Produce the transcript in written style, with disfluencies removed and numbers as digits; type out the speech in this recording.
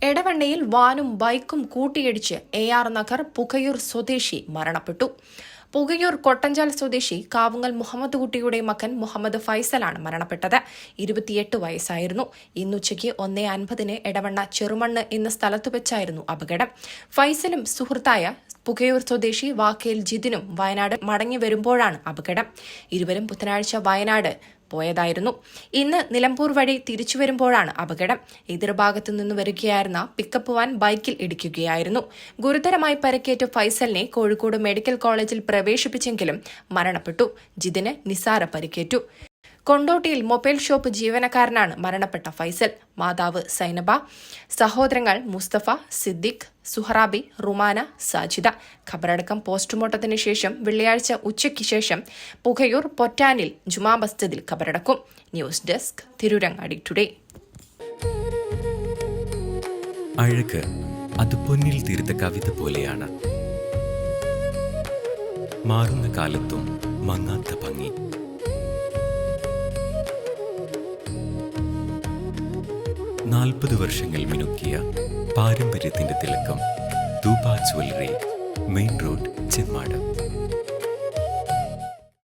എടവണ്ണയിൽ വാനും ബൈക്കും കൂട്ടിയിടിച്ച് AR നഗർ പുകയൂർ സ്വദേശി മരണപ്പെട്ടു. പുകയൂർ കൊട്ടഞ്ചാൽ സ്വദേശി കാവുങ്ങൽ മുഹമ്മദ് കുട്ടിയുടെ മകൻ മുഹമ്മദ് ഫൈസലാണ് മരണപ്പെട്ടത്. 28 വയസ്സായിരുന്നു. ഇന്നുച്ചയ്ക്ക് 1:50 എടവണ്ണ ചെറുമണ്ണ് എന്ന സ്ഥലത്തു വെച്ചായിരുന്നു അപകടം. ഫൈസലും സുഹൃത്തായ പുകയൂർ സ്വദേശി വാക്കേൽ ജിതിനും വയനാട് മടങ്ങി വരുമ്പോഴാണ് അപകടം. ഇരുവരും ബുധനാഴ്ച വയനാട് പോയതായിരുന്നു. ഇന്ന് നിലമ്പൂർ വഴി തിരിച്ചു വരുമ്പോഴാണ് അപകടം. എതിർഭാഗത്തു നിന്ന് വരികയായിരുന്ന പിക്കപ്പ് വാൻ ബൈക്കിൽ ഇടിക്കുകയായിരുന്നു. ഗുരുതരമായി പരിക്കേറ്റ ഫൈസലിനെ കോഴിക്കോട് മെഡിക്കൽ കോളേജിൽ പ്രവേശിപ്പിച്ചെങ്കിലും മരണപ്പെട്ടു. ജിതിന് നിസാര പരിക്കേറ്റു. കൊണ്ടോട്ടിയിൽ മൊബൈൽ ഷോപ്പ് ജീവനക്കാരനാണ് മരണപ്പെട്ട ഫൈസൽ. മാതാവ് സൈനബ, സഹോദരങ്ങൾ മുസ്തഫ, സിദ്ദിഖ്, സുഹറാബി, റുമാന, സാജിദ. ഖബറടക്കം പോസ്റ്റ്മോർട്ടത്തിന് ശേഷം വെള്ളിയാഴ്ച ഉച്ചയ്ക്ക് ശേഷം പുകയൂർ പൊറ്റാനിൽ ജുമാ മസ്ജിദിൽ ഖബറടക്കും. News desk, Tirurangadi today. അഴക് അത് പൊന്നിൽ തീർത്ത കവിത പോലെയാണ്. മാറുന്ന കാലത്തും മങ്ങാത്ത ഭംഗി. 40 വർഷങ്ങൾ മിനുക്കിയ പാരമ്പര്യത്തിന്റെ Thilakkam. Thooba jewellery, main road, Chemmad.